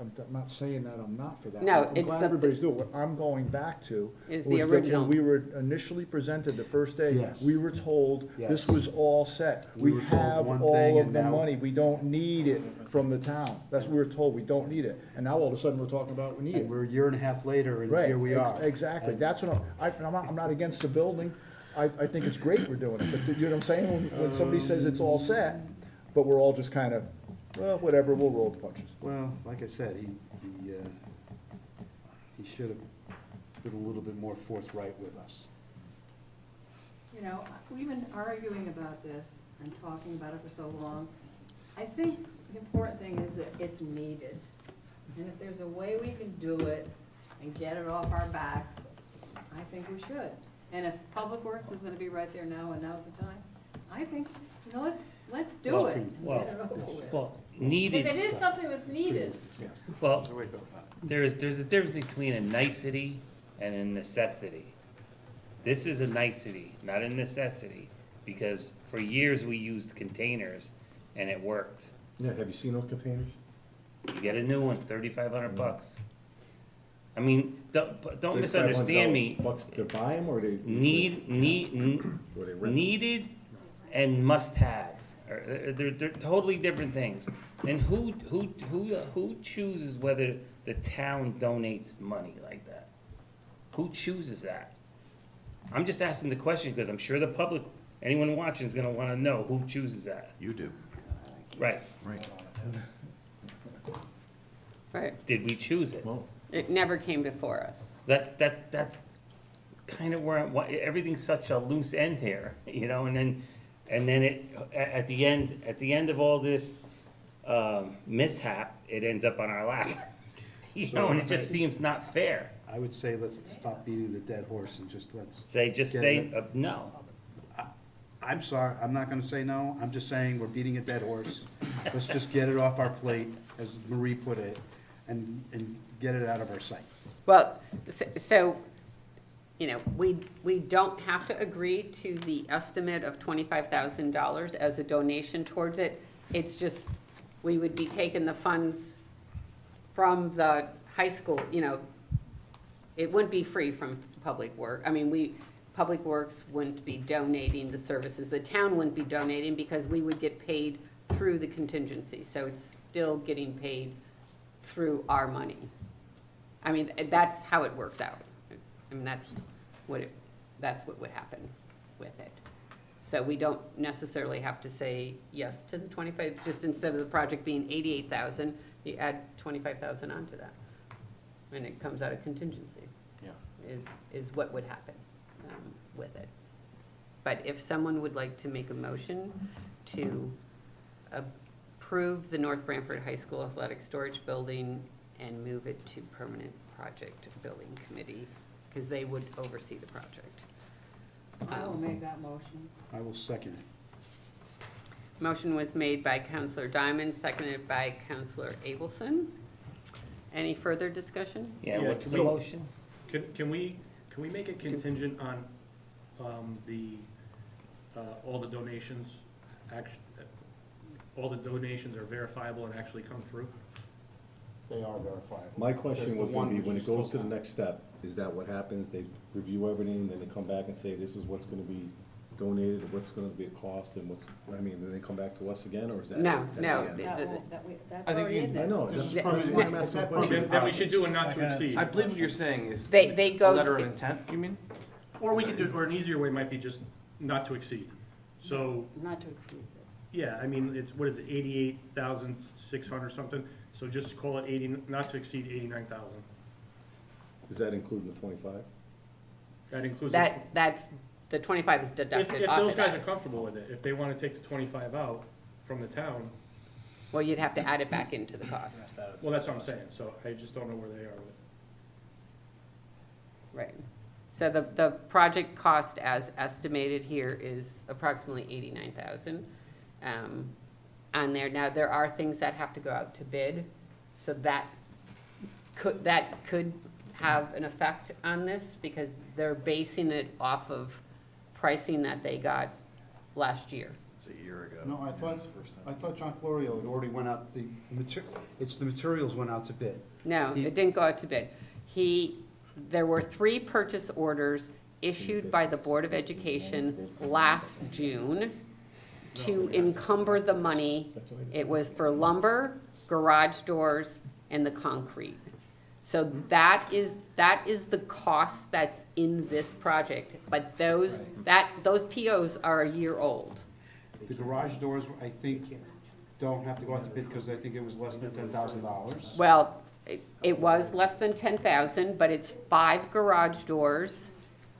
I'm not saying that I'm not for that. No, I'm it's glad the- everybody's doing it. What I'm going back to Is was the that original. when we were initially presented the first day, Yes. we were told this Yes. was all set. We We were told have one thing all of and the now- money, we don't need it from the town. That's what we were told, we don't need it. And now all of a sudden, we're talking about we need And it. we're a year and a half later, and Right, here we are. exactly. And- That's what I'm not against the building. I think it's great we're doing it, but you know what I'm saying? When somebody says it's all set, but we're all just kind of, well, whatever, we'll roll the punches. Well, like I said, he should have been a little bit more forthright with us. You know, we've been arguing about this and talking about it for so long. I think the important thing is that it's needed. And if there's a way we can do it and get it off our backs, I think we should. And if Public Works is gonna be right there now and now's the time, I think, you know, let's do Well, it and get it over with. Well, needed, Because it is something that's needed. well, there's a difference between a nicety and a necessity. This is a nicety, not a necessity, because for years we used containers and it worked. Yeah, have you seen those containers? You get a new one, $3,500. I mean, don't misunderstand me. Bucks to buy them, or they? Or they rent? Needed and must have, they're totally different things. And who chooses whether the town donates money like that? Who chooses that? I'm just asking the question because I'm sure the public, anyone watching is gonna wanna know who chooses that. You do. Right, Right. Right, did we choose it? Well, it never came before us. That's kind of where, everything's such a loose end here, you know, and then it, at the end of all this, mishap, it ends up on our lap. You know, and it just seems not fair. I would say let's stop beating the dead horse and just let's. Just get say, it. no. I'm sorry, I'm not gonna say no, I'm just saying we're beating a dead horse. Let's just get it off our plate, as Marie put it, and get it out of our sight. Well, so, you know, we don't have to agree to the estimate of $25,000 as a donation towards it. It's just, we would be taking the funds from the high school, you know, it wouldn't be free from Public Work. I mean, Public Works wouldn't be donating the services. The town wouldn't be donating because we would get paid through the contingency. So it's still getting paid through our money. I mean, that's how it works out. I mean, that's what would happen with it. So we don't necessarily have to say yes to the 25, it's just instead of the project being 88,000, you add 25,000 onto that. And it comes out of contingency. Yeah. Is what would happen with it. But if someone would like to make a motion to approve the North Branford High School Athletic Storage Building and move it to Permanent Project Building Committee, because they would oversee the project. I will make that motion. I will second it. Motion was made by Counselor Diamond, seconded by Counselor Abelson. Any further discussion? Yeah, Yeah, what's the so- motion? Can we make it contingent on, all the donations, all the donations are verifiable and actually come through? They are verifiable. My question There's the was gonna one be, which when is it goes to the still- next step, is that what happens? They review everything, then they come back and say, this is what's gonna be donated, what's gonna be a cost, and what's, I mean, then they come back to us again, or is that? No, that's the no. end? That's I think already you- in there. I know, This that's is that's permanent- why I'm asking the question. Then we should do a not to exceed. I believe what you're saying is They a go. letter of intent, you mean? Or we could do, or an easier way might be just not to exceed. So, Not to exceed yeah, I mean, it's, what is it, 88,600 something? So just call it 80, not to exceed 89,000. Is that including the 25? That includes. That's, the 25 is If deducted if off those of guys are that. comfortable with it, if they wanna take the 25 out from the town, Well, you'd have to add it back into the cost, well, that's what I'm saying, so I just don't know where they are with it. right? So the project cost as estimated here is approximately 89,000 on there. Now, there are things that have to go out to bid, so that could have an effect on this, because they're basing it off of pricing that they got last year. It's a year ago. No, I thought John Florio had already went out, the materials went out to bid. No, it didn't go out to bid. There were 3 purchase orders issued by the Board of Education last June to encumber the money. It was for lumber, garage doors, and the concrete. So that is the cost that's in this project, but those POs are a year old. The garage doors, I think, don't have to go out to bid because I think it was less than $10,000. Well, it was less than 10,000, but it's 5 garage doors,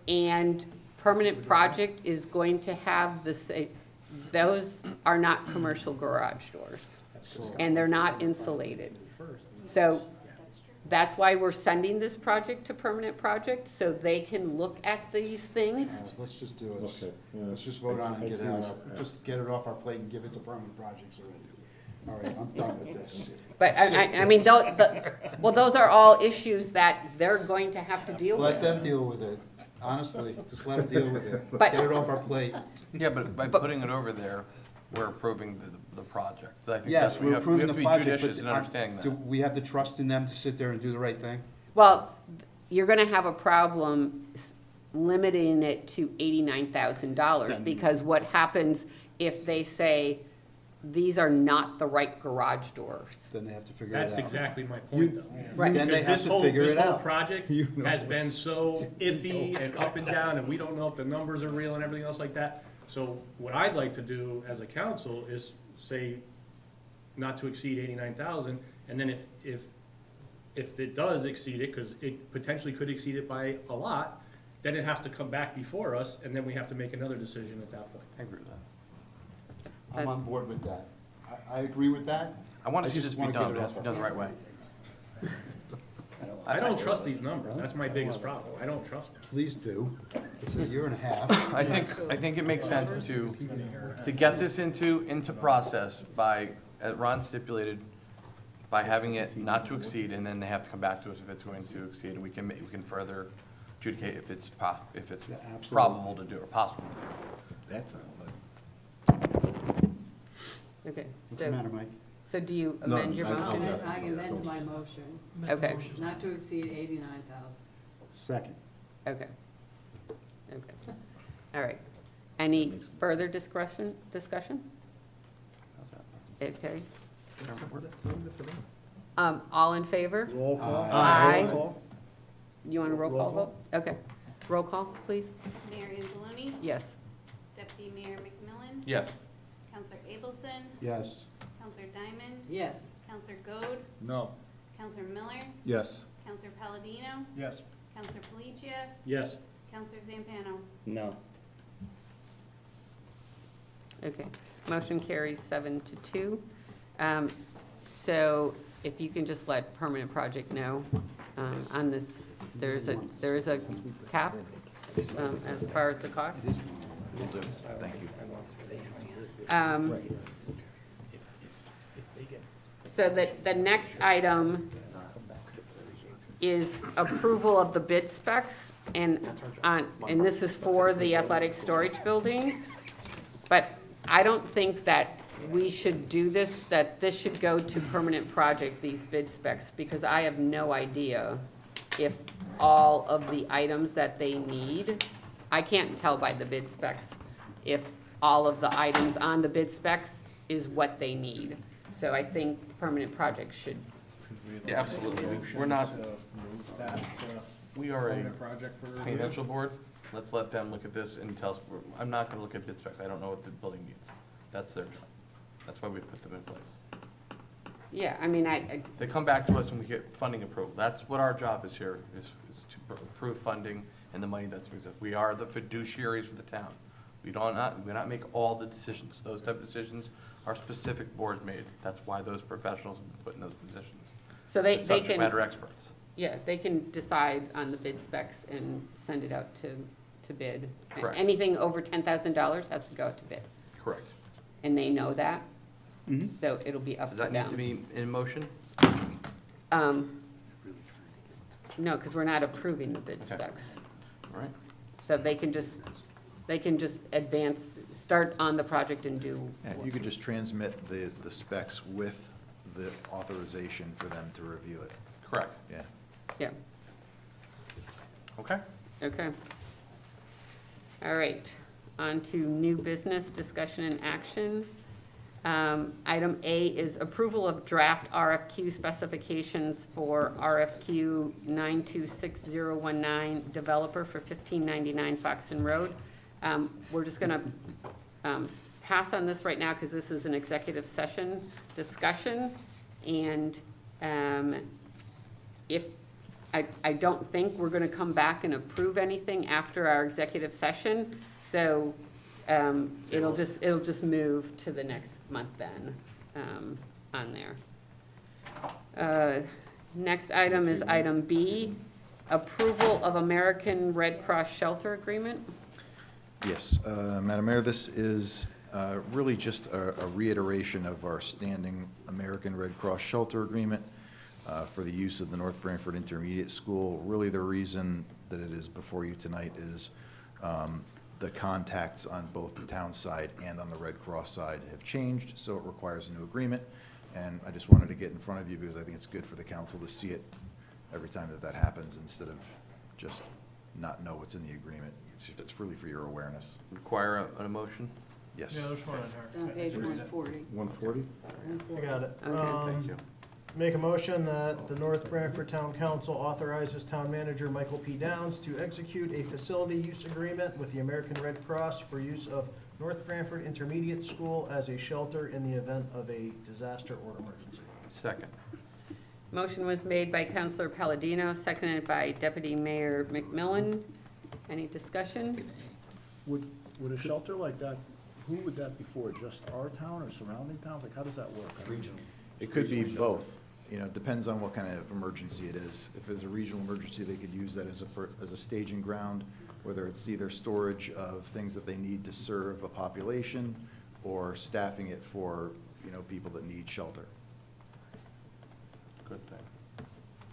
and Permanent Project is going to have those are not commercial garage doors, and they're not insulated. So that's why we're sending this project to Permanent Project, so they can look at these things. Let's just do it. Okay, yeah. Let's just vote on it and I get see it what- out. Just get it off our plate and give it to permanent projects already. All right, I'm done with this. But I mean, those are all issues that they're going to have to deal Let with. them deal with it. Honestly, just let them deal with it. But- Get it off our plate. Yeah, but by putting it over there, we're approving the project. So I think Yes, that's what we we're have approving to the be project, judicious in but understanding do that. we have the trust in them to sit there and do the right thing? Well, you're gonna have a problem limiting it to $89,000, because what happens if they say, these are not the right garage doors? Then they have to figure it out. That's exactly my point, though. Right. Then they Because have this to whole, figure it this whole out. project has been so iffy and up and down, and we don't know if the numbers are real and everything else like that. So what I'd like to do as a council is say not to exceed 89,000, and then if it does exceed it, because it potentially could exceed it by a lot, then it has to come back before us, and then we have to make another decision at that point. I agree with that. I'm on board with that. I agree with that. I want I to see just this be wanna get done, it but it has off to be done the right way. I don't trust these numbers, that's my biggest problem, I don't trust them. Please do. It's a year and a half. I think it makes sense to get this into process by, as Ron stipulated, by having it not to exceed, and then they have to come back to us if it's going to exceed, and we can further adjudicate if it's Yeah, absolutely. probable to do or possible. That's not, Okay, What's the matter, Mike? so do you No, amend your I- motion? I amend my motion, Okay, not to exceed 89,000. Second. okay. Okay, all right. Any further discussion? How's that? Okay. Word? All in favor? Roll call. Aye. Roll call. You want a roll call vote? Okay. Roll call, please? Mayor Angeloni, Yes. Deputy Mayor McMillan, Yes. Counselor Abelson, Yes. Counselor Diamond, Yes. Counselor Goad, No. Counselor Miller, yes. Counselor Palladino, Yes. Counselor Palacia, Yes, Counselor Zampano. No. Okay, motion carries 7-2. So if you can just let Permanent Project know on this, there is a cap as far as the cost. Thank you. So that the next item is approval of the bid specs, and this is for the athletic storage building. But I don't think that we should do this, that this should go to Permanent Project, these bid specs, because I have no idea if all of the items that they need, I can't tell by the bid specs if all of the items on the bid specs is what they need. So I think Permanent Project should, Yeah, absolutely. We're not, we are a financial board. Let's let them look at this and tell us, I'm not gonna look at bid specs. I don't know what the building needs. That's their job. That's why we put them in place. yeah, I mean, They come back to us and we get funding approval. That's what our job is here, is to approve funding and the money that's, we are the fiduciaries for the town. We not make all the decisions. Those type of decisions are specific boards made. That's why those professionals have been put in those positions. so they Subject can, matter experts. yeah, they can decide on the bid specs and send it out to bid. Correct. Anything over $10,000 has to go out to bid, Correct. and they know that, Mhm. so it'll be up Does to that need to them. be in motion? No, because we're not approving the bid Okay. specs. All right. So they can just They can just start on the project and do. Yeah, you could just transmit the specs with the authorization for them to review it, Correct. yeah. Yeah, Okay. okay. All right, on to new business, discussion and action. Item A is approval of draft RFQ specifications for RFQ 926019, developer for 1599 Foxton Road. We're just gonna pass on this right now because this is an executive session discussion. And if, I don't think we're gonna come back and approve anything after our executive session. So it'll just move to the next month then, on there. Next item is item B, approval of American Red Cross Shelter Agreement. Yes, Madam Mayor, this is really just a reiteration of our standing American Red Cross Shelter Agreement for the use of the North Branford Intermediate School. Really, the reason that it is before you tonight is the contacts on both the town side and on the Red Cross side have changed, so it requires a new agreement. And I just wanted to get in front of you because I think it's good for the council to see it every time that happens instead of just not know what's in the agreement. It's really for your awareness. Require a motion? Yes. Yeah, there's one on It's here. on page 140. 140? I got it. Okay. Thank you. Make a motion that the North Branford Town Council authorizes Town Manager Michael P. Downs to execute a facility use agreement with the American Red Cross for use of North Branford Intermediate School as a shelter in the event of a disaster or emergency. Second. Motion was made by Councilor Palladino, seconded by Deputy Mayor McMillan. Any discussion? Would a shelter like that, who would that be for? Just our town or surrounding towns? Like, how does that work? Regional. It could be both, you know, depends on what kind of emergency it is. If it's a regional emergency, they could use that as a staging ground, whether it's either storage of things that they need to serve a population or staffing it for, you know, people that need shelter. Good thing.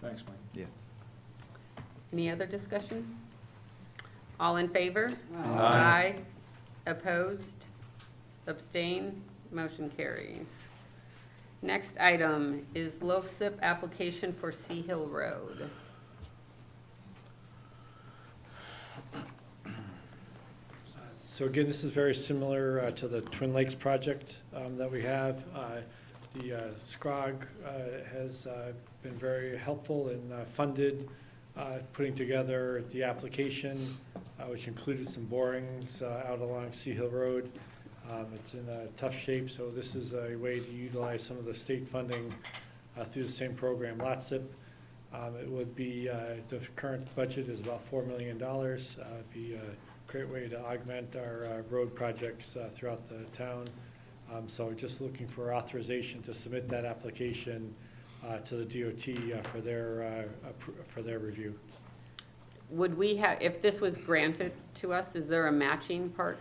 Thanks, Mike. Yeah. Any other discussion? All in favor? Aye. Opposed? Abstain? Motion carries. Next item is LoSiP application for Sea Hill Road. So again, this is very similar to the Twin Lakes project that we have. The SCROG has been very helpful and funded putting together the application, which included some borings out along Sea Hill Road. It's in tough shape, so this is a way to utilize some of the state funding through the same program, LOTSIP. It would be, the current budget is about $4 million. It'd be a great way to augment our road projects throughout the town. So just looking for authorization to submit that application to the DOT for their review. Would we have, if this was granted to us, is there a matching part?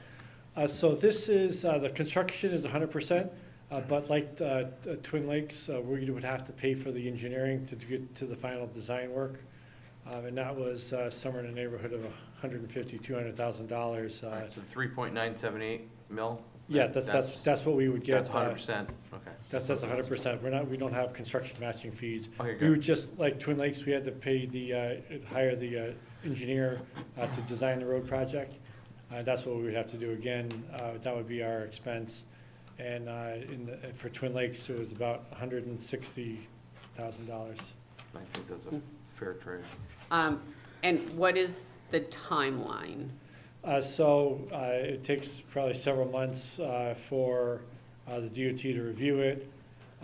So this is, the construction is 100%, but like Twin Lakes, we would have to pay for the engineering to get to the final design work. And that was somewhere in the neighborhood of $150,000, $200,000. Right, so 3.978 mil? Yeah, that's what we would get. That's 100%, okay. That's 100%. We don't have construction matching fees. Okay, We good. would just, like Twin Lakes, we had to pay hire the engineer to design the road project. That's what we would have to do again. That would be our expense. And for Twin Lakes, it was about $160,000. I think that's a fair trade. And what is the timeline? So it takes probably several months for the DOT to review it.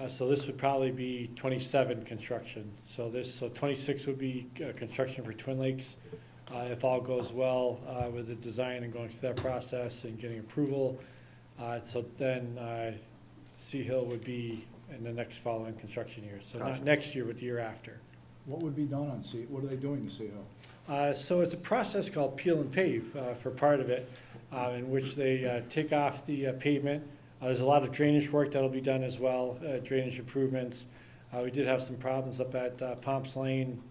So this would probably be 27 construction. So 26 would be construction for Twin Lakes. If all goes well with the design and going through that process and getting approval. So then Sea Hill would be in the next following construction year. So Gotcha. not next year, but the year after. What would be done on what are they doing to Sea Hill? So it's a process called peel and pave for part of it, in which they take off the pavement. There's a lot of drainage work that'll be done as well, drainage improvements. We did have some problems up at Pomps Lane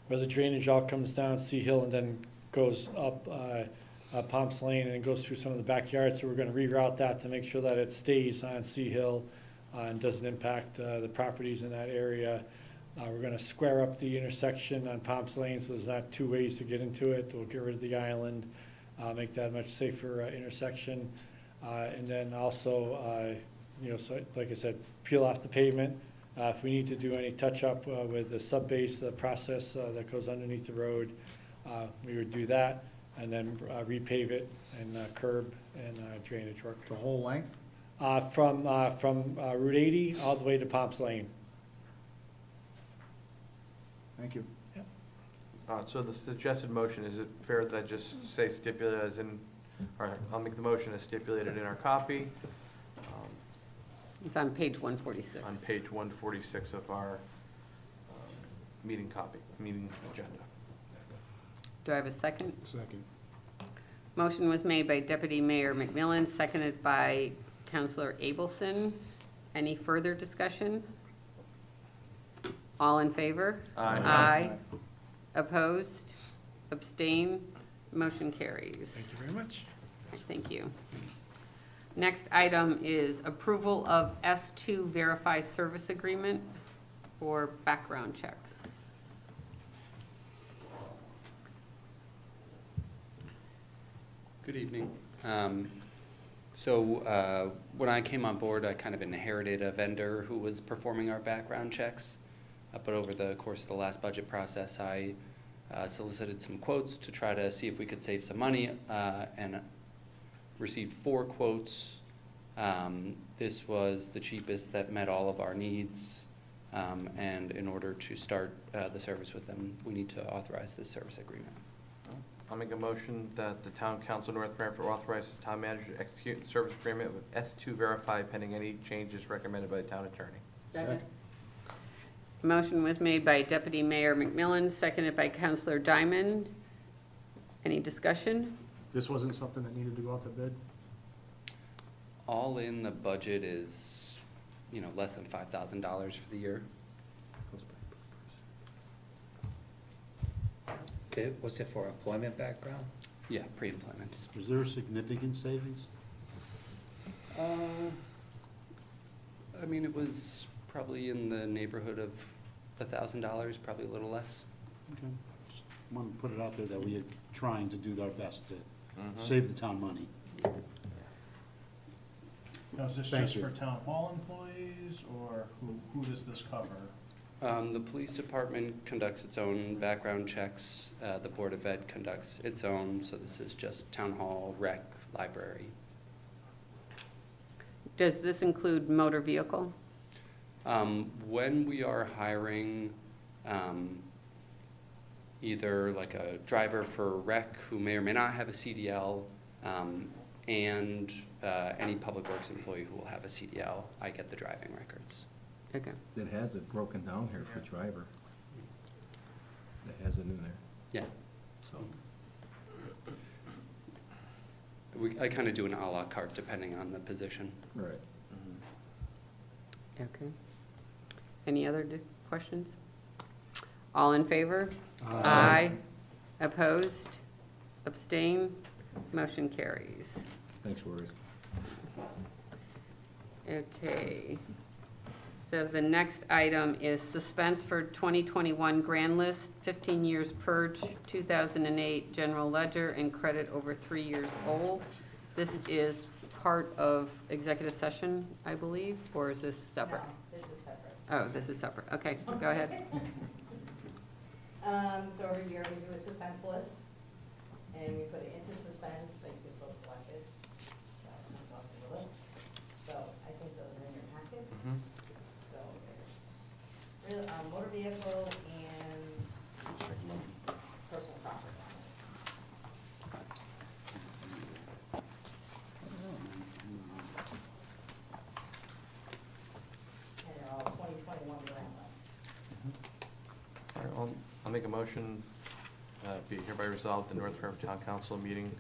where the drainage all comes down Sea Hill and then goes up Palms Lane, and it goes through some of the backyards, so we're gonna reroute that to make sure that it stays on Sea Hill and doesn't impact the properties in that area. We're gonna square up the intersection on Palms Lane, so there's not two ways to get into it. We'll get rid of the island, make that a much safer intersection. And then also, so like I said, peel off the pavement. If we need to do any touch-up with the sub-base, the process that goes underneath the road, we would do that, and then repave it and curb and drainage work. The whole length? From Route 80 all the way to Palms Lane. Thank you. So the suggested motion, is it fair that I just say stipulated as in, or I'll make the motion as stipulated in our copy, It's on page 146. on page 146 of our meeting agenda. Do I have a second? Second. Motion was made by Deputy Mayor McMillan, seconded by Councilor Abelson. Any further discussion? All in favor? Aye. Aye. Opposed? Abstain? Motion carries. Thank you very much. Thank you. Next item is approval of S2 Verify Service Agreement for background checks. Good evening. When I came on board, I kind of inherited a vendor who was performing our background checks. But over the course of the last budget process, I solicited some quotes to try to see if we could save some money, and received 4 quotes. This was the cheapest that met all of our needs, and in order to start the service with them, we need to authorize this service agreement. I'll make a motion that the town council North Branford authorizes town manager to execute the service agreement with S2 Verify pending any changes recommended by the town attorney. Second. Motion was made by Deputy Mayor McMillan, seconded by Councilor Diamond. Any discussion? This wasn't something that needed to go out to bid? All in, the budget is, less than $5,000 for the year. What's it for, employment background? Yeah, pre-employments. Was there a significant savings? It was probably in the neighborhood of $1,000, probably a little less. Okay. Just want to put it out there that we are trying to do our best to save the town money. Now, is this Thank just you. for town hall employees, or who does this cover? The police department conducts its own background checks. The Board of Ed conducts its own, so this is just town hall, rec, library. Does this include motor vehicle? When we are hiring either like a driver for rec who may or may not have a CDL, and any public works employee who will have a CDL, I get the driving records. Okay. It has it broken down here for driver. It has it in there, Yeah. so. I kind of do an à la carte depending on the position. Right. Okay. Any other questions? All in favor? Aye. Opposed? Abstain? Motion carries. Thanks, Rory. Okay. So the next item is suspense for 2021 grand list, 15 years purge, 2008 general ledger, and credit over 3 years old. This is part of executive session, I believe, or is this separate? No, this is separate. Oh, this is separate. Okay, go ahead. So every year we do a suspense list, and we put it into suspense, but you can still collect it. So it comes off the list. So I think those are in your packets. So there's real, motor vehicle and personal property. And they're all 2021 grand lists. All right, I'll make a motion, be hereby resolved, the North Branford Town Council meeting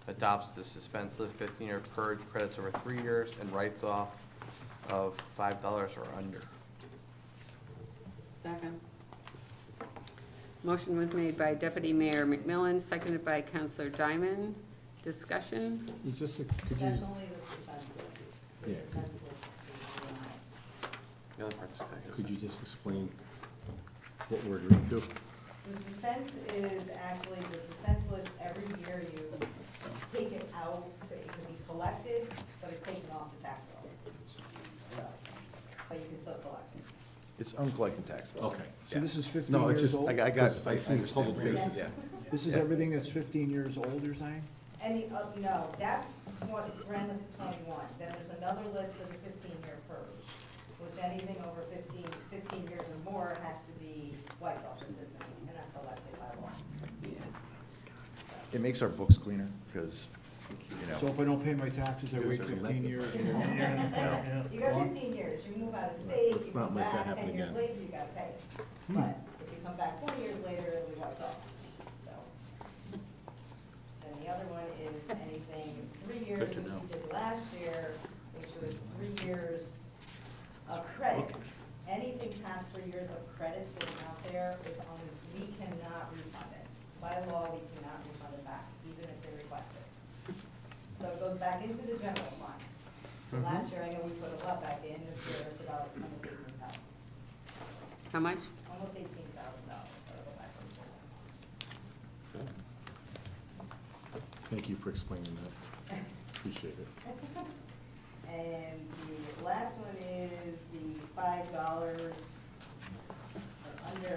adopts the suspense list, 15-year purge, credits over 3 years, and writes off of $5 or under. Second. Motion was made by Deputy Mayor McMillan, seconded by Councilor Diamond. Discussion? It's just, could you, That's only the suspense list. The Yeah, suspense list is denied. The other part's executive. could you just explain what we're agreeing to? The suspense is actually, the suspense list, every year you take it out, so it can be collected, but it's taken off the tax roll. So, but you can still collect it. It's uncollected taxes. Okay. So this is 15 No, it's years just, old? I got, Because I I see the understand. puzzled faces. Yeah. This is Yeah. everything that's 15 years old, you're saying? Any, no, that's what ran this to 21. Then there's another list for the 15-year purge, which anything over 15 years or more has to be wiped off the system and not collected by law. It makes our books cleaner, because, you So know, if I don't pay my taxes, I wait 15 years? You got 15 years, you move out of state, you Let's not come make that back, happen 10 years again. later, you gotta pay it. But if you come back 20 years later, it'll be wiped off, so. And the other one is anything 3 years, Good to which know. we did last year, which was 3 years of credits. Anything past 3 years of credits sitting out there is only, we cannot refund it. By law, we cannot refund it back, even if they request it. So it goes back into the general fund. So last year, I know we put a lot back in, this year it's about almost 18,000, How much? almost $18,000, that'll go back into the fund. Thank you for explaining that. Appreciate it. And the last one is the $5 or under, to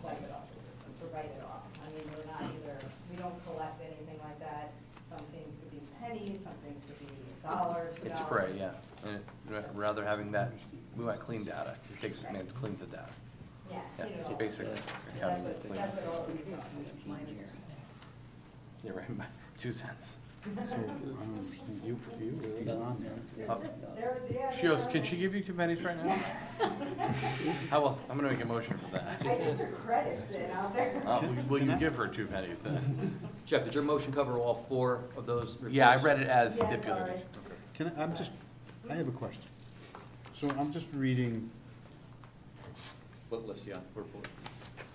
wipe it off the system, to write it off. I mean, we're not either, we don't collect anything like that. Some things could be pennies, some things could be $1, $2. It's free, yeah. And rather having that, we want clean data. It takes, man, cleans the data. Yeah, Yeah, you it's know, basic that's accounting. what, that's what all these stuff is. You're right, 2 cents. So, I don't understand, you, he's on there. Oh. There's, yeah. She goes, can she give you 2 pennies right now? How well, I'm gonna make a motion for that. I put the credits in out there. Will you give her 2 pennies then? Jeff, did your motion cover all 4 of those reports? Yeah, I read it as Yeah, stipulated. sorry. I have a question. So I'm just reading, What list, yeah, report?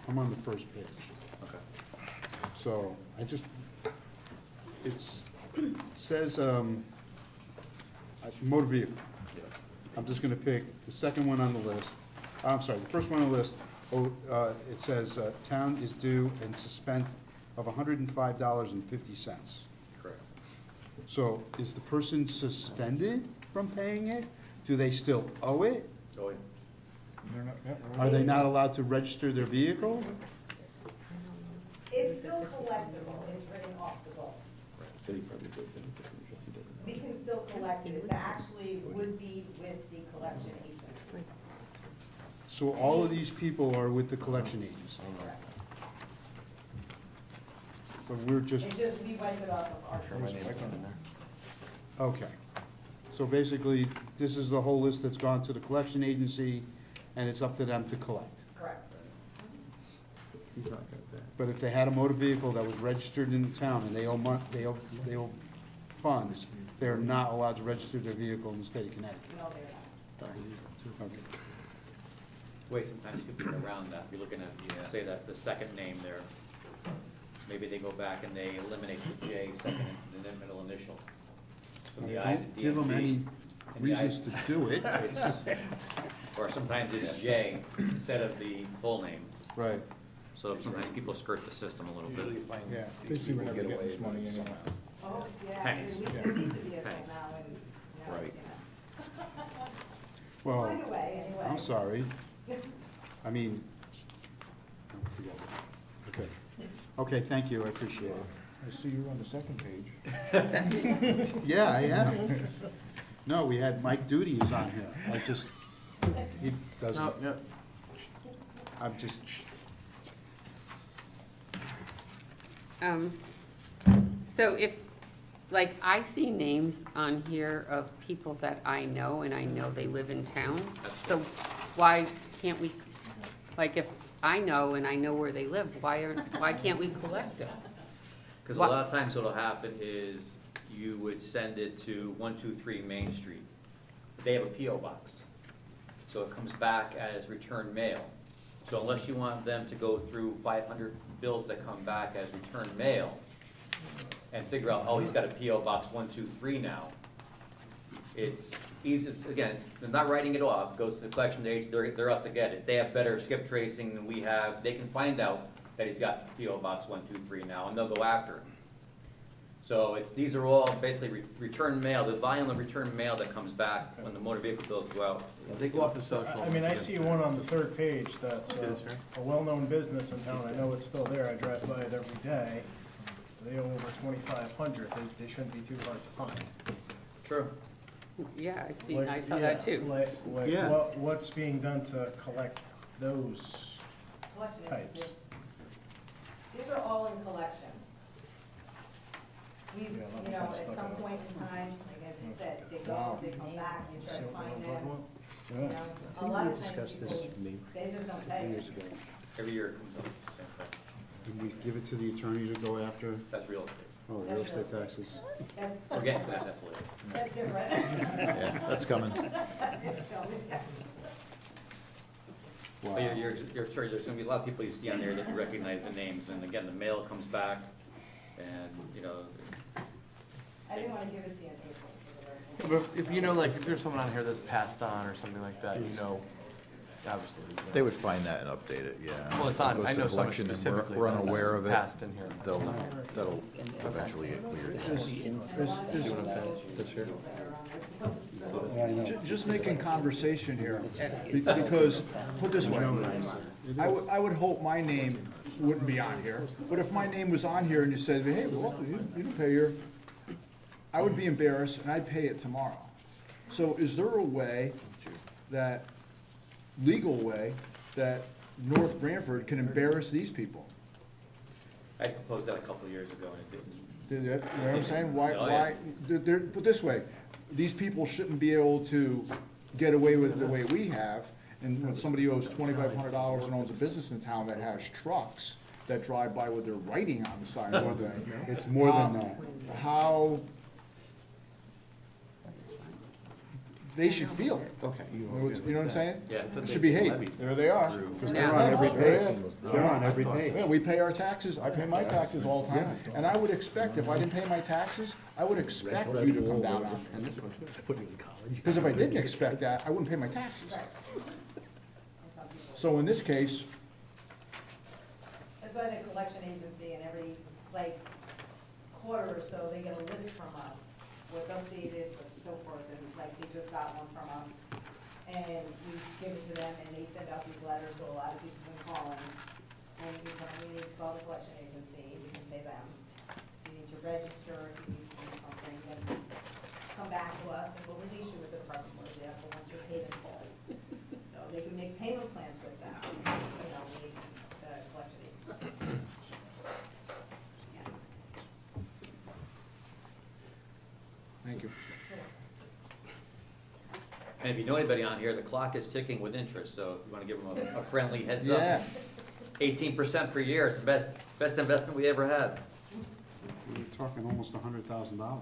I'm on the first page. Okay. So I just, it says, motor vehicle. I'm just gonna pick the second one on the list. I'm sorry, the first one on the list, it says, town is due and suspense of $105.50. Correct. So is the person suspended from paying it? Do they still owe it? Go ahead. They're not- yeah, Are they not allowed to register their vehicle? It's still collectible, it's written off the books. But he probably goes in because he doesn't know. We can still collect it, it actually would be with the collection agent. So all of these people are with the collection agency. Correct. So we're just, It's just, we wipe it off of our system. okay. So basically, this is the whole list that's gone to the collection agency, and it's up to them to collect. Correct. He's not got that. But if they had a motor vehicle that was registered in the town and they owe funds, they're not allowed to register their vehicle in the state of Connecticut. No, they're not. Okay. Way sometimes you can get around that. You're looking at, say that the second name there. Maybe they go back and they eliminate the J, second and then middle initial. So the I's Don't and give them any and the reasons I's- to do it. It's- Or sometimes it's J instead of the full name. Right. So sometimes people skirt the system a little usually bit. you find Yeah, these basically we're people never get getting away this with money it anyway. somehow. Oh, yeah, Pennies. we lease a vehicle Pennies. now and Right. Well, Find a way, anyway. I'm sorry. I mean, oh, forget it. Okay. Okay, thank you, I appreciate it. I see you're on the second page. Yeah, I am. No, we had Mike Duty is on here. I just, he doesn't, I'm just, So if, like, I see names on here of people that I know, and I know they live in town, so why can't we, like, if I know and I know where they live, why can't we collect them? Because a lot of times what'll happen is you would send it to 123 Main Street. They have a PO box. So it comes back as return mail. So unless you want them to go through 500 bills that come back as return mail, and figure out, oh, he's got a PO box 123 now. It's easy, again, they're not writing it off, goes to the collection agent, they're up to get it. They have better skip tracing than we have, they can find out that he's got PO box 123 now, and they'll go after him. So these are all basically return mail, the volume of return mail that comes back when the motor vehicle bills go out. They go off the social. I mean, I see one on the third page that's a well-known business in town. I know it's still there. I drive by it every day. They owe over 2,500. They shouldn't be too hard to find. True. Yeah, I Like, saw that too. Like, Yeah. what's being done to collect those Collection types? agency. These are all in collection. We, Yeah, a lot of you know, fun at stuff some in it. point in time, like I said, they go, Wow. they come back, you try See to what find I'm them. talking about? You know, a lot of times people, they just don't pay. Years ago. Every year it comes up, it's the same thing. Did we give it to the attorney to go after, That's real estate. oh, real estate taxes? That's, We're getting to that, that's later. that's different. Yeah, that's coming. Wow. But you're sorry, there's gonna be a lot of people you see on there that you recognize the names, and again, the mail comes back, and, you know, I didn't wanna give it to you in April, so the But if you know, like, if there's someone on here that's passed on or something like that, you know, obviously. They would find that and update it, yeah. Well, it's on, Goes I to know someone collection and specifically. we're that's unaware of it. Passed in here. That'll eventually get cleared. Yeah, I know. Just making conversation here, because, put this way, I would hope my name wouldn't be on here, but if my name was on here and you said, hey, Walter, you didn't pay your, I would be embarrassed and I'd pay it tomorrow. So is there a way legal way, that North Branford can embarrass these people? I proposed that a couple of years ago and it didn't. You know what I'm saying? Why, Oh, yeah. put this way, these people shouldn't be able to get away with it the way we have. And when somebody owes $2,500 and owns a business in town that has trucks that drive by with their writing on the side of the thing. It's more than that. How they should feel it. Okay. You know what I'm saying? Yeah. It should be, hey, there they are. Because Yeah. they're on every There it page. is. They're on every page. Yeah, we pay our taxes, I pay my taxes all the time, and I would expect, if I didn't pay my taxes, I would expect you to come down on me. Because if I didn't expect that, I wouldn't pay my taxes. So in this case, That's why the collection agency and every, like, quarter or so, they get a list from us, what's updated, what's so forth, and like, they just got one from us. And we give it to them, and they send out these letters, so a lot of people can call in. And we tell them, you need to call the collection agency, you can pay them. You need to register, if you need to do something, then come back to us, and we'll release you with the department board, yeah, but once you're paid in full. So they can make payment plans with them, you know, the collection agency. Yeah. thank you. And if you know anybody on here, the clock is ticking with interest, so if you wanna give them a friendly heads up. Yeah. 18% per year, it's the best investment we ever had. We're talking almost $100,000.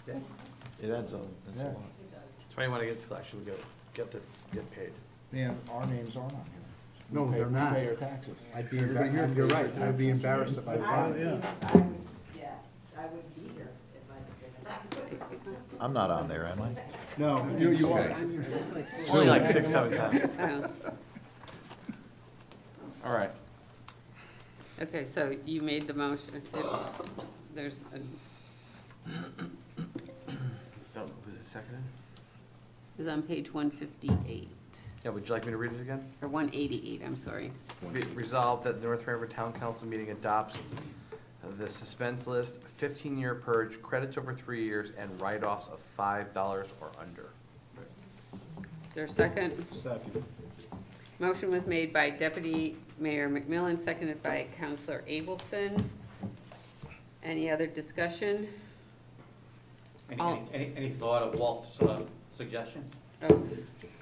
It adds up, that's a Yeah. lot. That's why you wanna get to collection, get paid. And our names aren't on here. We No, pay- they're not. We pay our taxes. I'd be Everybody here embarrassed, you're pays right, their I'd be taxes. embarrassed if I I would, didn't. yeah, I wouldn't be here if I did that. I'm not on there, am I? No. You are. Okay. Only like 6, 7 times. Oh, All right. okay, so you made the motion. There's, No, was it seconded? is on page 158, Yeah, would you like me to read it again? or 188, I'm sorry. Be resolved that the North Branford Town Council meeting adopts the suspense list, 15-year purge, credits over 3 years, and write-offs of $5 or under. Is there a second? Second. Motion was made by Deputy Mayor McMillan, seconded by Counselor Abelson. Any other discussion? Any thought of Walt's suggestion? Oh,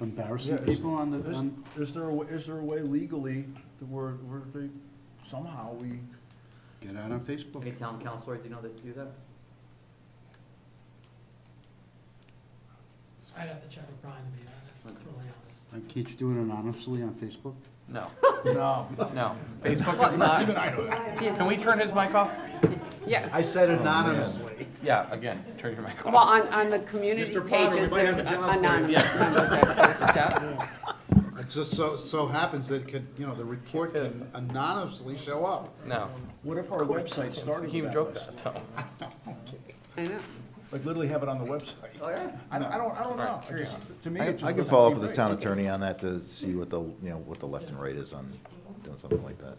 Embarrassing people on the, Is there a way legally that we're somehow we, get out on Facebook. Any town councilor, do you know that do that? I'd have to check with Brian to be totally honest. Can't you do it anonymously on Facebook? No, no. no. Facebook is not. Even I know that. Can we turn his mic off? Yeah, I said anonymously. Yeah, again, turn your mic well, off. on the community Mr. Potter, we pages, might there's have a job for you. anonymous members that post stuff. It just so happens that could, you know, the report can anonymously show up. No, What if our website started he even with that joked list? that, though. I know. Like literally have it on the website? Oh, yeah. I don't know. To me, it just I can doesn't follow up seem with the right. town attorney on that to see what the, you know, what the left and right is on doing something like that.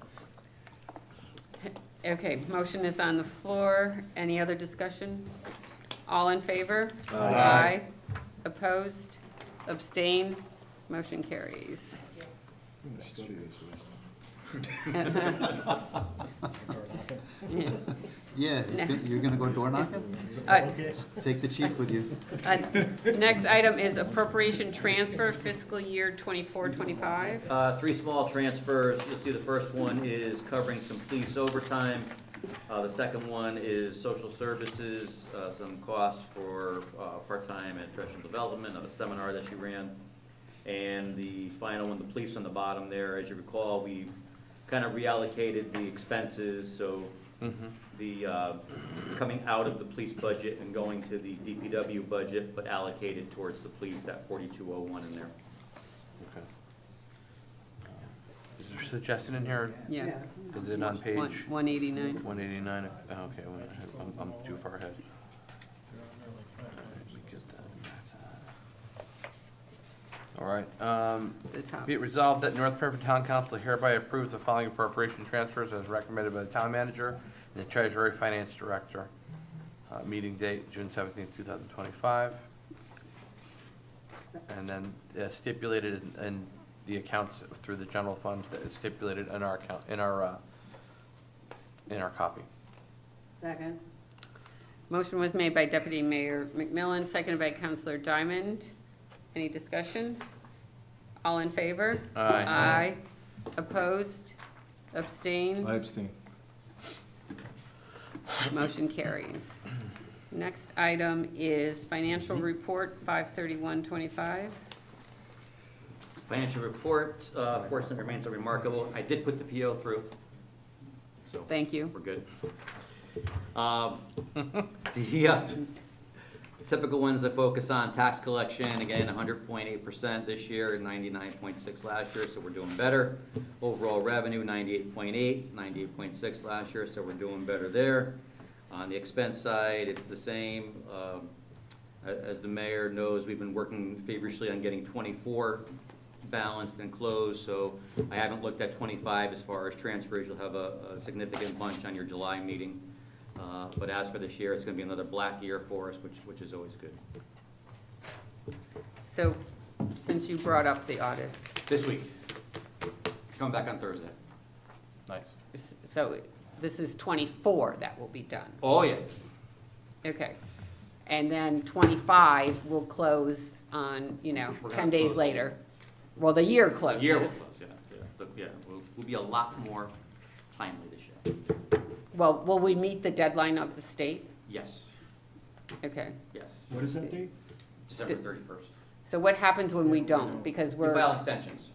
Okay, motion is on the floor. Any other discussion? All in favor? Aye. Opposed? Abstain? Motion carries. Study this list. Yeah. Yeah, you're gonna go door knocking? Uh, Take the chief with you. Next item is appropriation transfer fiscal year 24-25. Three small transfers. You'll see the first one is covering some police overtime. The second one is social services, some costs for part-time and professional development of a seminar that she ran. And the final one, the police on the bottom there, as you recall, we've kind of reallocated the expenses, so it's coming out of the police budget and going to the DPW budget, but allocated towards the police, that 4201 in there. Okay. Is there a suggestion in here? Yeah. Is it on page 189. 189? Okay, I'm too far ahead. Let me get that. All right, The top. be it resolved that North Branford Town Council hereby approves the following appropriation transfers as recommended by the town manager and the treasurer finance director. Meeting date, June 17th, 2025. And then stipulated in the accounts through the general fund that is stipulated in our account, in our copy. Second. Motion was made by Deputy Mayor McMillan, seconded by Councilor Diamond. Any discussion? All in favor? Aye. Aye. Opposed? Abstain? I abstain. Motion carries. Next item is financial report 53125. Financial report, fortunately remains unremarkable. I did put the PO through, so Thank you. we're good. The typical ones that focus on tax collection, again, 100.8% this year, 99.6 last year, so we're doing better. Overall revenue, 98.8, 98.6 last year, so we're doing better there. On the expense side, it's the same. As the mayor knows, we've been working feverishly on getting 24 balanced and closed, so I haven't looked at 25 as far as transfers. You'll have a significant bunch on your July meeting. But as for this year, it's gonna be another black year for us, which is always good. So, since you brought up the audit, This week, coming back on Thursday. Nice. so this is 24 that will be done. Oh, yeah. Okay. And then 25 will close on, We're 10 gonna days close later. Well, the year closes. Year will close, yeah. We'll be a lot more timely this year. Well, will we meet the deadline of the state? Yes, Okay. yes. What is that date? December 31st. So what happens when we don't? Because We we're, file extensions.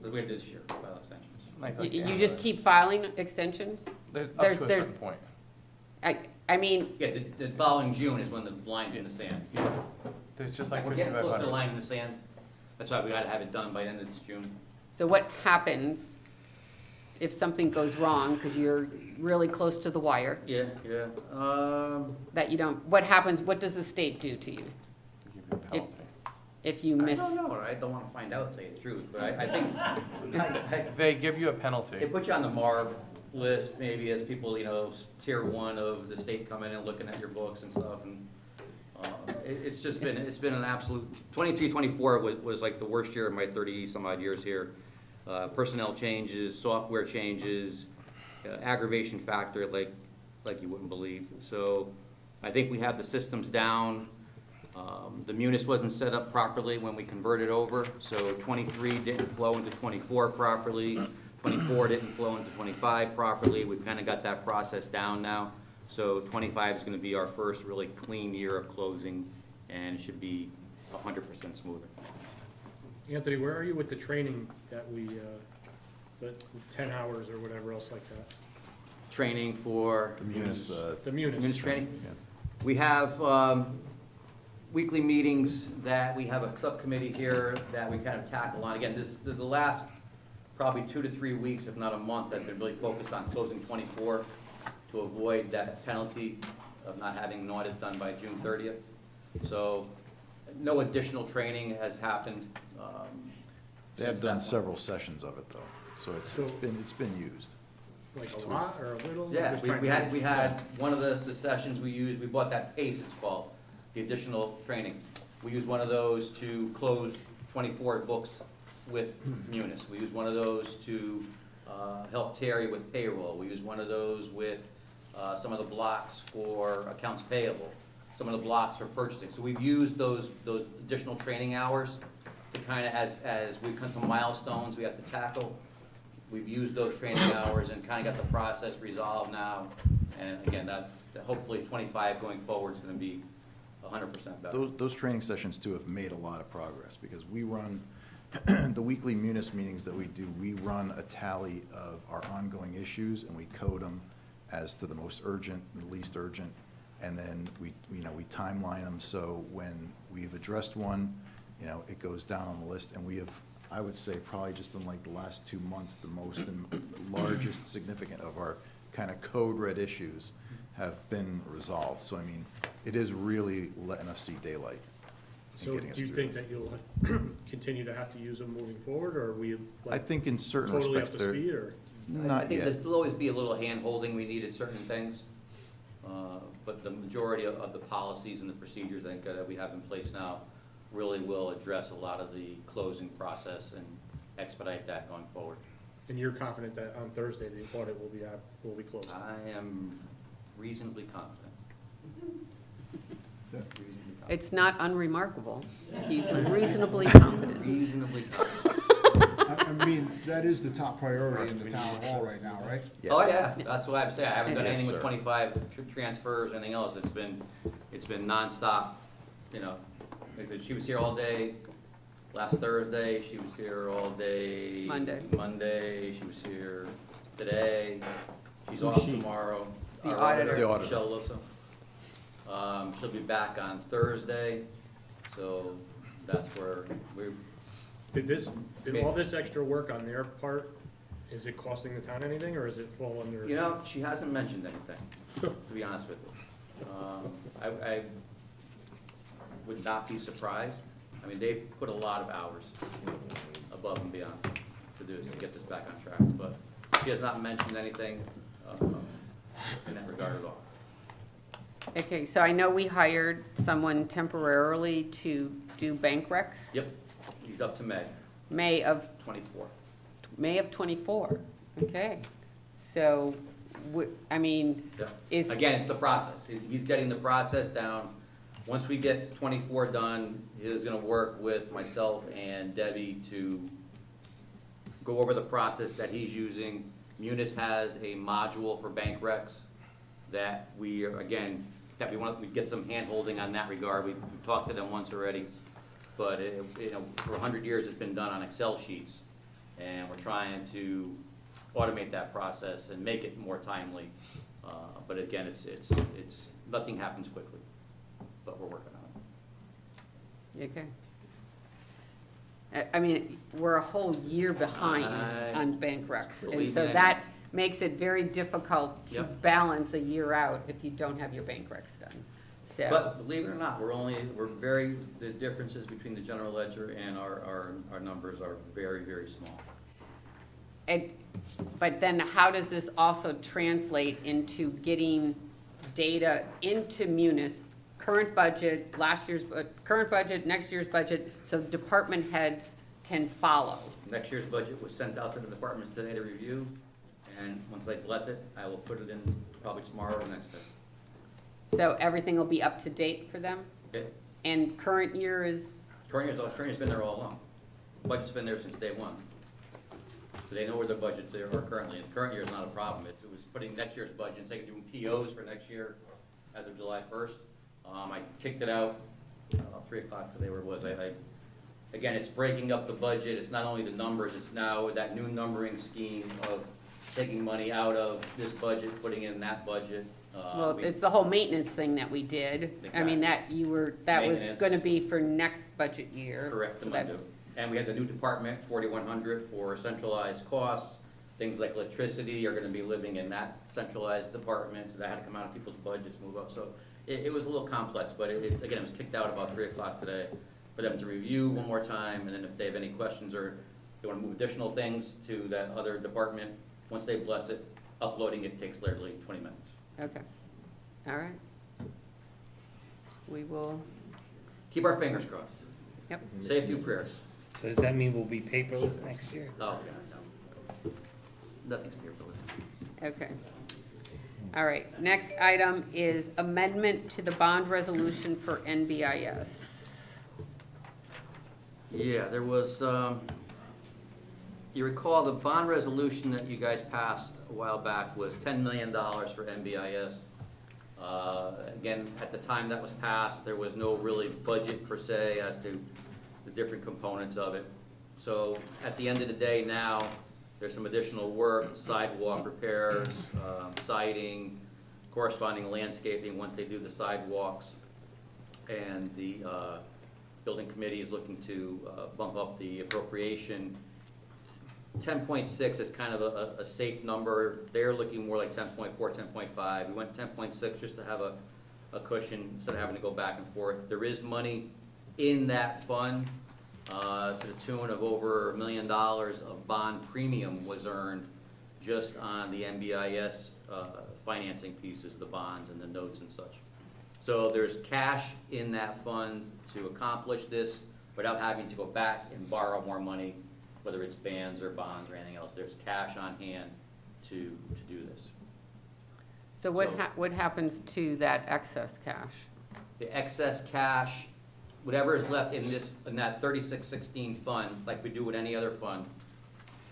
We have this year, we file extensions. you just keep filing extensions? There's up there's- to a there's- certain point. I mean, Yeah, the following June is when the line's in the sand. There's just like We're getting close to the 5,500. line in the sand. That's why we gotta have it done by the end of this June. so what happens if something goes wrong, because you're really close to the wire, Yeah. that you don't, what happens, what does the state do to you Give you a penalty. if you miss? I don't know, I don't wanna find out, to tell you the truth, but I think They give you a penalty. it puts you on the MARB list, maybe as people, tier one of the state coming in and looking at your books and stuff, and it's been an absolute, 23, 24 was like the worst year of my 30-some-odd years here. Personnel changes, software changes, aggravation factor like you wouldn't believe. So I think we have the systems down. The munis wasn't set up properly when we converted over, so 23 didn't flow into 24 properly. 24 didn't flow into 25 properly. We've kind of got that process down now. So 25 is going to be our first really clean year of closing, and it should be 100% smoother. Anthony, where are you with the training that we, the 10 hours or whatever else like that? training for. The Munis, The munis. Munis training. yeah. We have weekly meetings that we have a subcommittee here that we kind of tackle on. Again, the last probably 2 to 3 weeks, if not a month, have been really focused on closing 24 to avoid that penalty of not having an audit done by June 30th. So no additional training has happened. They have since done that several sessions of it, though, so it's been used. Like a lot or a little? Yeah, Just we trying we to- had, we had, one of the sessions we used, we bought that PACE, it's called, the additional training. We used one of those to close 24 books with Munis. We used one of those to help Terry with payroll. We used one of those with some of the blocks for accounts payable, some of the blocks for purchasing. So we've used those additional training hours to kind of, as we come to milestones we have to tackle, we've used those training hours and kind of got the process resolved now. And again, that hopefully 25 going forward is going to be 100% better. Those training sessions too have made a lot of progress, because we run, the weekly Munis meetings that we do, we run a tally of our ongoing issues, and we code them as to the most urgent and the least urgent, and then we timeline them, so when we've addressed one, it goes down on the list, and we have, I would say, probably just in like the last 2 months, the most and largest significant of our kind of code red issues have been resolved. So, I mean, it is really letting us see daylight and So getting us do you through think this. that you'll continue to have to use them moving forward, or are we I like think in certain totally up respects, to they're speed, or? I not think yet. there'll always be a little hand-holding, we needed certain things, but the majority of the policies and the procedures, I think, that we have in place now really will address a lot of the closing process and expedite that going forward. And you're confident that on Thursday, the audit will be closed? I am reasonably confident. Reasonably confident. It's not unremarkable. He's reasonably confident. Reasonably confident. I mean, that is the top priority in the town hall right now, right? Yes. Oh, yeah, that's what I'm saying, I haven't done Yes, anything with sir. 25 transfers, or anything else, it's been nonstop, Like I said, she was here all day last Thursday, she was here all day. Monday, she was here today, she's off tomorrow. The Our auditor. The auditor. Michelle Lipson. She'll be back on Thursday, so that's where Did all this extra work on their part, is it costing the town anything, or is it fall under? She hasn't mentioned anything, to be honest with you. I would not be surprised. I mean, they've put a lot of hours above and beyond to get this back on track, but she has not mentioned anything in that regard at all. Okay, so I know we hired someone temporarily to do bank recs, Yep, he's up to May May of 24. 24, okay. So, I mean, Yep. is. Again, it's the process. He's getting the process down. Once we get 24 done, he's gonna work with myself and Debbie to go over the process that he's using. Munis has a module for bank recs that we get some hand-holding on that regard. We've talked to them once already. But, for 100 years, it's been done on Excel sheets. And we're trying to automate that process and make it more timely. But again, nothing happens quickly, but we're working on it. Okay. I mean, we're a whole year behind on bank recs, and so that makes it very difficult to Yep. balance a year out if you don't have your bank recs done. So, But believe it or not, the differences between the general ledger and our numbers are very, very small. but then how does this also translate into getting data into Munis, current budget, current budget, next year's budget, so department heads can follow? Next year's budget was sent out to the departments today to review, and once I bless it, I will put it in probably tomorrow or next day. So everything will be up to date for them? Okay? And current year is, Current year's been there all along. Budget's been there since day one. So they know where their budgets are currently, and current year is not a problem. It was putting next year's budget, and saying doing POs for next year as of July 1st. I kicked it out, 3 o'clock today where it was. Again, it's breaking up the budget. It's not only the numbers, it's now that new numbering scheme of taking money out of this budget, putting in that budget. Well, it's the whole maintenance thing that we did. I mean, that was Maintenance. gonna be for next budget year. Correct, so the that- Monday. And we had the new department, 4,100 for centralized costs. Things like electricity are gonna be living in that centralized department, so that had to come out of people's budgets, move up. So it was a little complex, but again, it was kicked out about 3 o'clock today for them to review one more time, and then if they have any questions or they wanna move additional things to that other department, once they bless it, uploading it takes literally 20 minutes. Okay, all right. We will, Keep our fingers crossed. yep. Say a few prayers. So does that mean we'll be paperless next year? Oh, yeah, no. Nothing's paperless. Okay. All right, next item is amendment to the bond resolution for NBIS. Yeah, there was, you recall the bond resolution that you guys passed a while back was $10 million for NBIS. Again, at the time that was passed, there was no really budget per se as to the different components of it. So at the end of the day now, there's some additional work, sidewalk repairs, siding, corresponding landscaping once they do the sidewalks. And the building committee is looking to bump up the appropriation. 10.6 is kind of a safe number. They're looking more like 10.4, 10.5. We went 10.6 just to have a cushion instead of having to go back and forth. There is money in that fund to the tune of over $1 million of bond premium was earned just on the NBIS financing pieces, the bonds and the notes and such. So there's cash in that fund to accomplish this without having to go back and borrow more money, whether it's bands or bonds or anything else. There's cash on hand to do this. So what happens to that excess cash? The excess cash, whatever is left in that 3616 fund, like we do with any other fund,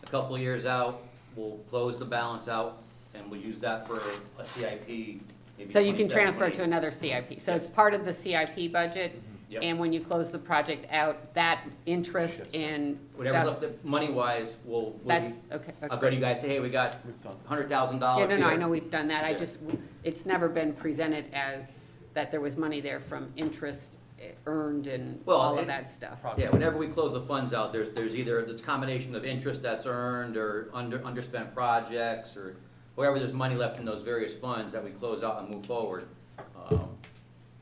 a couple of years out, we'll close the balance out and we'll use that for a CIP. maybe So you can 27, transfer it to 28. another CIP. So it's part of the CIP budget, Yep. and when you close the project out, that interest and Whatever's stuff. left, money-wise, we'll That's, okay. I'll go to you guys, say, hey, we got $100,000 Yeah, no, I here. know we've done that. I Yeah. just, it's never been presented as that there was money there from interest earned and Well, all of it- that stuff. Yeah, whenever we close the funds out, there's either, it's a combination of interest that's earned or underspent projects or wherever there's money left in those various funds that we close out and move forward.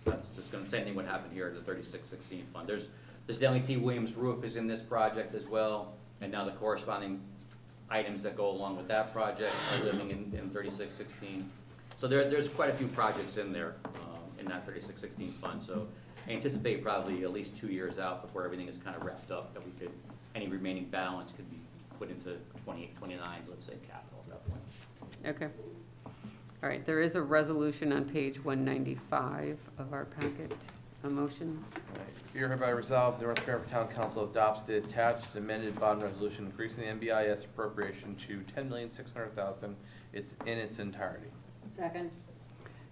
That's just gonna, same thing would happen here at the 3616 fund. There's the Stanley T. Williams roof is in this project as well, and now the corresponding items that go along with that project are living in 3616. So there's quite a few projects in there, in that 3616 fund, so I anticipate probably at least 2 years out before everything is kind of wrapped up, that we could, any remaining balance could be put into 28, 29, let's say, capital at that point. Okay. All right, there is a resolution on page 195 of our packet. A motion? Be hereby resolved, the North Branford Town Council adopts the attached amended bond resolution increasing the NBIS appropriation to $10,600,000. It's in its entirety. Second.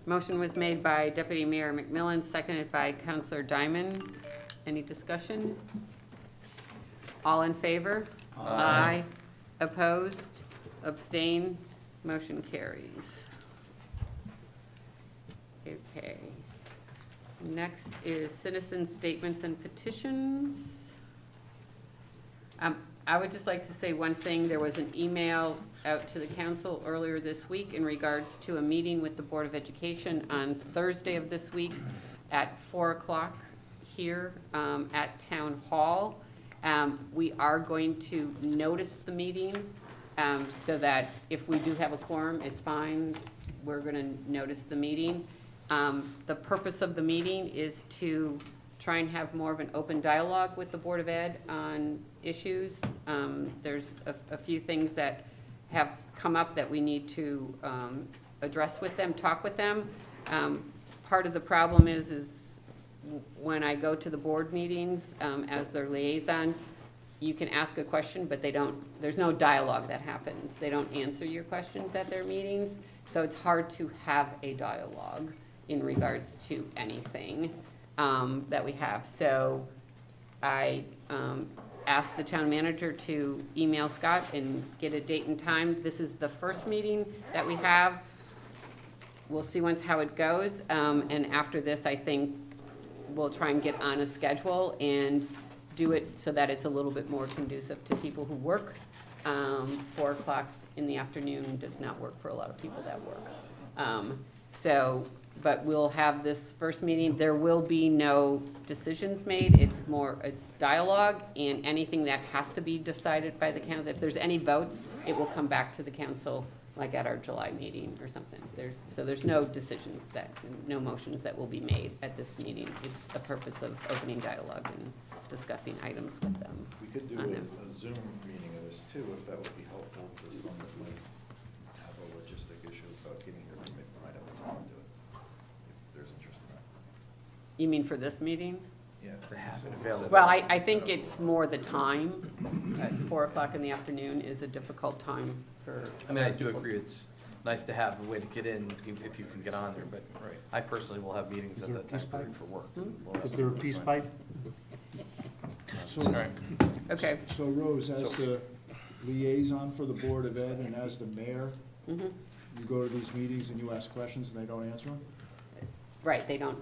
Motion was made by Deputy Mayor McMillan, seconded by Counselor Diamond. Any discussion? All in favor? Aye. Opposed? Abstain? Motion carries. Okay. Next is citizen statements and petitions. I would just like to say one thing. There was an email out to the council earlier this week in regards to a meeting with the Board of Education on Thursday of this week at 4 o'clock here at Town Hall. We are going to notice the meeting so that if we do have a quorum, it's fine. We're going to notice the meeting. The purpose of the meeting is to try and have more of an open dialogue with the Board of Ed on issues. There's a few things that have come up that we need to address with them, talk with them. Part of the problem is when I go to the board meetings as their liaison, you can ask a question, but there's no dialogue that happens. They don't answer your questions at their meetings, so it's hard to have a dialogue in regards to anything that we have. So I ask the town manager to email Scott and get a date and time. This is the first meeting that we have. We'll see once how it goes, and after this, I think we'll try and get on a schedule and do it so that it's a little bit more conducive to people who work. 4 o'clock in the afternoon does not work for a lot of people that work. But we'll have this first meeting. There will be no decisions made. It's dialogue, and anything that has to be decided by the council, if there's any votes, it will come back to the council, like at our July meeting or something. There's no decisions no motions that will be made at this meeting. It's the purpose of opening dialogue and discussing items with them. We could do on them. a Zoom meeting of this too, if that would be helpful to some that might have a logistic issue about getting here, we might have the time to do it, if there's interest in that. You mean for this meeting? Yeah. have it available. Well, I think it's more the time. At 4 o'clock in the afternoon is a difficult time for. I mean, I do agree, it's nice to have a way to get in if you can get on there, but Right. I personally will have meetings at that time period for work. Is there a peace pipe? So, All right. Okay. so Rose, as the liaison for the Board of Ed and as the mayor, Mhm. you go to these meetings and you ask questions and they don't answer them? Right, they don't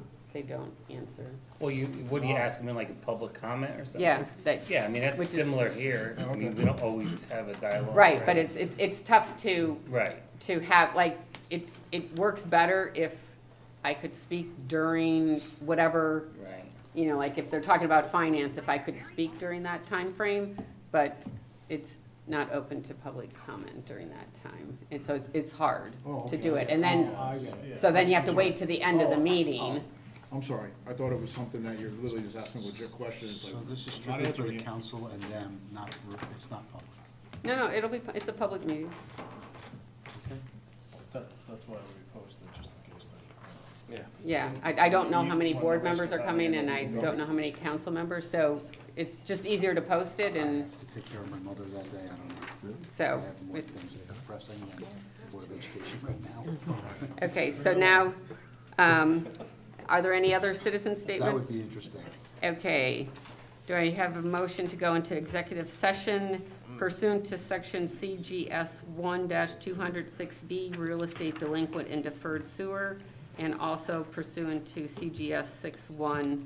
answer. Well, what do you ask them in like a public comment or something? Yeah, Yeah, I mean, that's which is- similar here. I mean, we don't always have a dialogue. Right, but it's tough to Right, have, like, it works better if I could speak during whatever, right. you know, like if they're talking about finance, if I could speak during that time frame, but it's not open to public comment during that time. And so it's hard Oh, to okay, do I it. get And then, I get it. so then you have to I'm wait sorry. to the end of the Oh, meeting. I'm sorry, I thought it was something that you're literally just asking a legit question, it's like, So this is not strictly for answering the it. council and them, not for, it's not public. No, it's a public meeting. That's why we posted, just in case that. Yeah. Yeah, I don't know how many board members are coming, and I don't know how many council members, so it's just easier to post it, I and have to take care of my mother that day, I don't know. so. I have more things that are pressing than the Board of Education right now. Okay, so now, are there any other citizen That would statements? be interesting. Okay, do I have a motion to go into executive session pursuant to section CGS 1-206B, real estate delinquent and deferred sewer, and also pursuant to CGS 6-1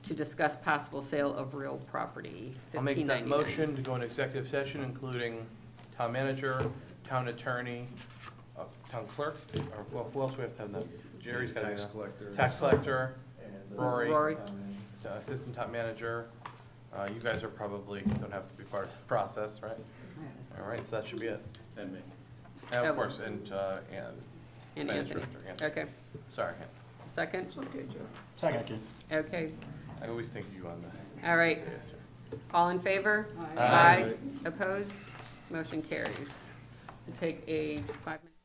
to discuss possible sale of real property, I'll make that 1599. motion to go into executive session, including town manager, town attorney, town clerk, or well, who else we have to have that? Jerry's got to be Tax there. collector. Tax collector, Rory, Rory, assistant town manager. You guys are probably, don't have to be part of the process, right? All right, so that should be it. And me. And Oh. of course, and and finance Anthony. director, Anthony. Okay, Sorry, second? Second. Okay, I always think of you on the. all right. Yes, All in favor? Aye. Opposed? Motion carries. We'll take a 5-minute.